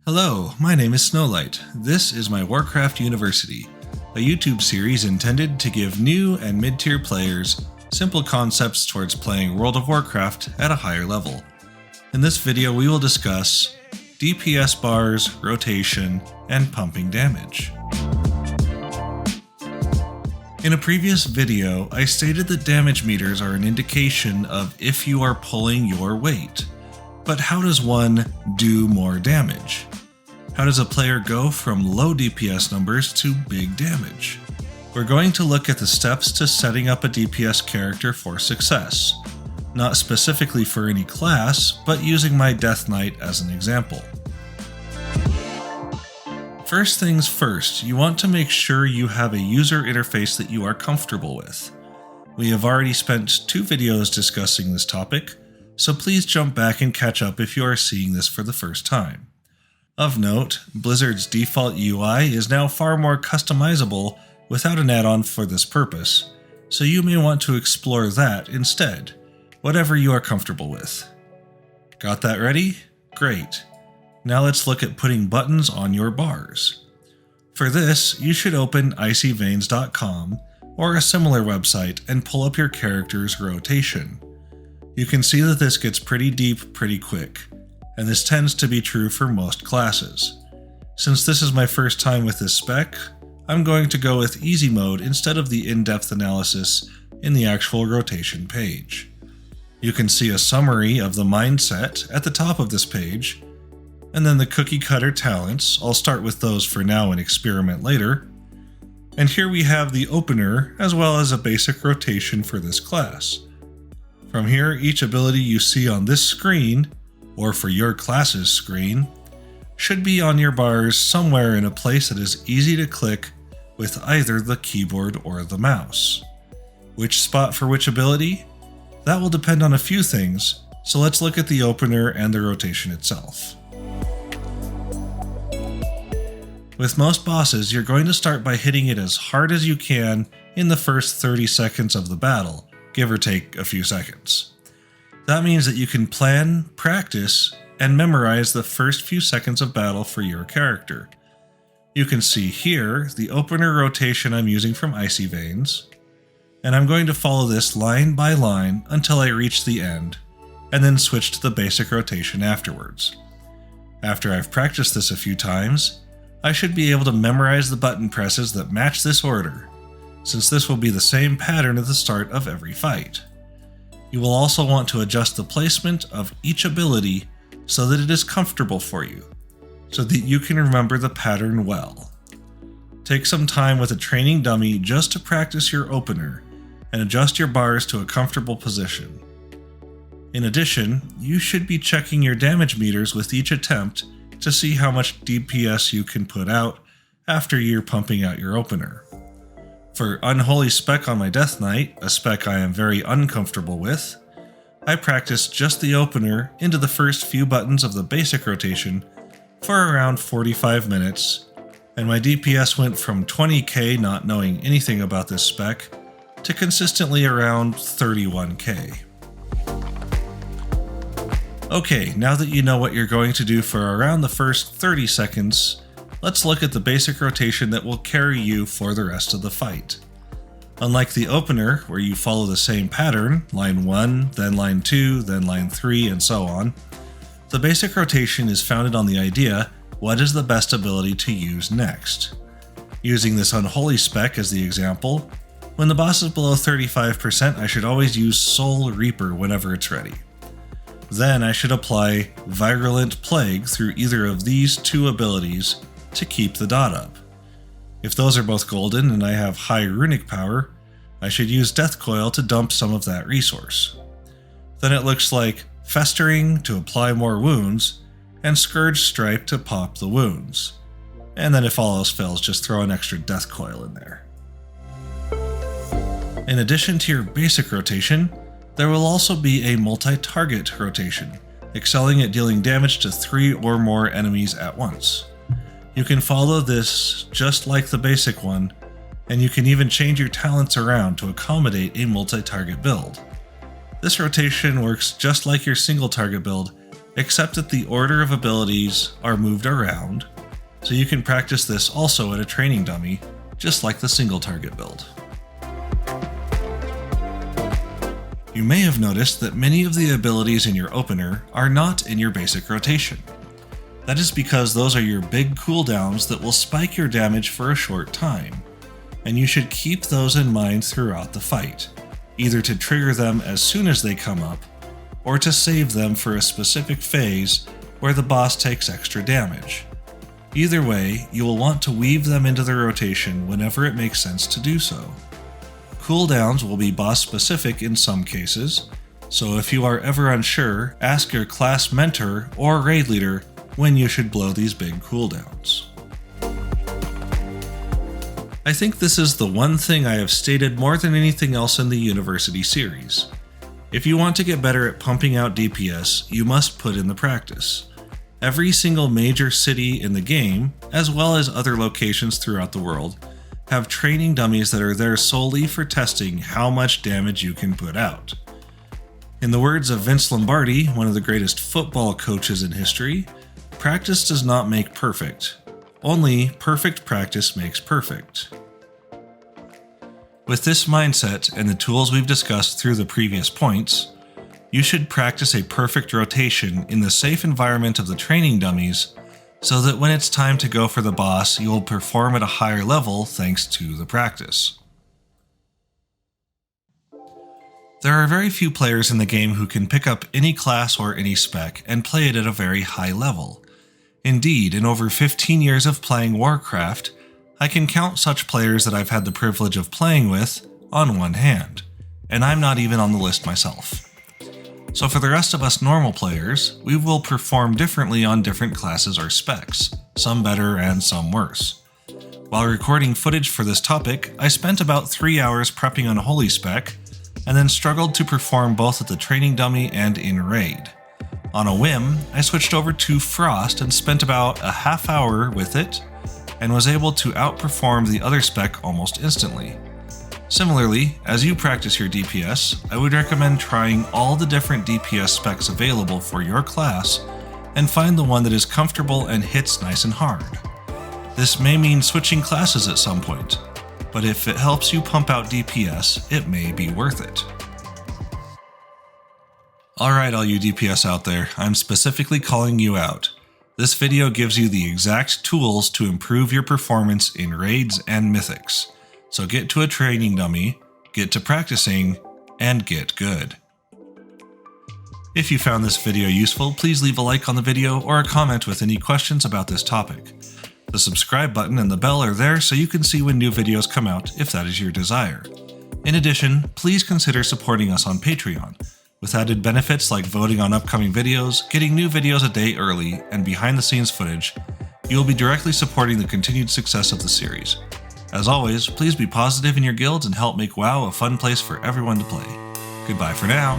Hello, my name is Snowlight. This is my Warcraft University, a YouTube series intended to give new and mid-tier players simple concepts towards playing World of Warcraft at a higher level. In this video we will discuss DPS bars, rotation, and pumping damage. In a previous video, I stated that damage meters are an indication of if you are pulling your weight. But how does one do more damage? How does a player go from low DPS numbers to big damage? We're going to look at the steps to setting up a DPS character for success, not specifically for any class, but using my Death Knight as an example. First things first, you want to make sure you have a user interface that you are comfortable with. We have already spent 2 videos discussing this topic, so please jump back and catch up if you are seeing this for the first time. Of note, Blizzard's default UI is now far more customizable without an add-on for this purpose, so you may want to explore that instead, whatever you are comfortable with. Got that ready? Great. Now let's look at putting buttons on your bars. For this, you should open icyveins.com or a similar website and pull up your character's rotation. You can see that this gets pretty deep pretty quick, and this tends to be true for most classes. Since this is my first time with this spec, I'm going to go with easy mode instead of the in-depth analysis in the actual rotation page. You can see a summary of the mindset at the top of this page, and then the cookie cutter talents. I'll start with those for now and experiment later. And here we have the opener as well as a basic rotation for this class. From here, each ability you see on this screen, or for your class's screen, should be on your bars somewhere in a place that is easy to click with either the keyboard or the mouse. Which spot for which ability? That will depend on a few things, so let's look at the opener and the rotation itself. With most bosses, you're going to start by hitting it as hard as you can in the first 30 seconds of the battle, give or take a few seconds. That means that you can plan, practice, and memorize the first few seconds of battle for your character. You can see here the opener rotation I'm using from Icy Veins, and I'm going to follow this line by line until I reach the end, and then switch to the basic rotation afterwards. After I've practiced this a few times, I should be able to memorize the button presses that match this order, since this will be the same pattern at the start of every fight. You will also want to adjust the placement of each ability so that it is comfortable for you, so that you can remember the pattern well. Take some time with a training dummy just to practice your opener and adjust your bars to a comfortable position. In addition, you should be checking your damage meters with each attempt to see how much DPS you can put out after you're pumping out your opener. For Unholy Spec on my Death Knight, a spec I am very uncomfortable with, I practiced just the opener into the first few buttons of the basic rotation for around 45 minutes, and my DPS went from 20k not knowing anything about this spec to consistently around 31k. Okay, now that you know what you're going to do for around the first 30 seconds, let's look at the basic rotation that will carry you for the rest of the fight. Unlike the opener, where you follow the same pattern, line 1, then line 2, then line 3, and so on, the basic rotation is founded on the idea, what is the best ability to use next? Using this Unholy spec as the example, when the boss is below 35%, I should always use Soul Reaper whenever it's ready. Then I should apply Virulent Plague through either of these 2 abilities to keep the dot up. If those are both golden and I have high runic power, I should use Death Coil to dump some of that resource. Then it looks like Festering to apply more wounds, and Scourge Stripe to pop the wounds. And then if all else fails, just throw an extra Death Coil in there. In addition to your basic rotation, there will also be a MultiTarget Rotation, excelling at dealing damage to 3 or more enemies at once. You can follow this just like the basic one, and you can even change your talents around to accommodate a multi-target build. This rotation works just like your single target build, except that the order of abilities are moved around, so you can practice this also at a training dummy, just like the single target build. You may have noticed that many of the abilities in your opener are not in your basic rotation. That is because those are your big cooldowns that will spike your damage for a short time, and you should keep those in mind throughout the fight, either to trigger them as soon as they come up, or to save them for a specific phase where the boss takes extra damage. Either way, you will want to weave them into the rotation whenever it makes sense to do so. Cooldowns will be boss specific in some cases, so if you are ever unsure, ask your class mentor or raid leader when you should blow these big cooldowns. I think this is the one thing I have stated more than anything else in the University series. If you want to get better at pumping out DPS, you must put in the practice. Every single major city in the game, as well as other locations throughout the world, have training dummies that are there solely for testing how much damage you can put out. In the words of Vince Lombardi, one of the greatest football coaches in history, practice does not make perfect. Only perfect practice makes perfect. With this mindset and the tools we've discussed through the previous points, you should practice a perfect rotation in the safe environment of the training dummies so that when it's time to go for the boss, you will perform at a higher level thanks to the practice. There are very few players in the game who can pick up any class or any spec and play it at a very high level. Indeed, in over 15 years of playing Warcraft, I can count such players that I've had the privilege of playing with on one hand, and I'm not even on the list myself. So for the rest of us normal players, we will perform differently on different classes or specs, some better and some worse. While recording footage for this topic, I spent about 3 hours prepping on Holy Spec, and then struggled to perform both at the training dummy and in raid. On a whim, I switched over to Frost and spent about a half hour with it, and was able to outperform the other spec almost instantly. Similarly, as you practice your DPS, I would recommend trying all the different DPS specs available for your class and find the one that is comfortable and hits nice and hard. This may mean switching classes at some point, but if it helps you pump out DPS, it may be worth it. Alright, all you DPS out there, I'm specifically calling you out. This video gives you the exact tools to improve your performance in raids and mythics. So get to a training dummy, get to practicing, and get good. If you found this video useful, please leave a like on the video or a comment with any questions about this topic. The subscribe button and the bell are there so you can see when new videos come out if that is your desire. In addition, please consider supporting us on Patreon, with added benefits like voting on upcoming videos, getting new videos a day early, and behind-the-scenes footage. You will be directly supporting the continued success of the series. As always, please be positive in your guilds and help make WoW a fun place for everyone to play. Goodbye for now.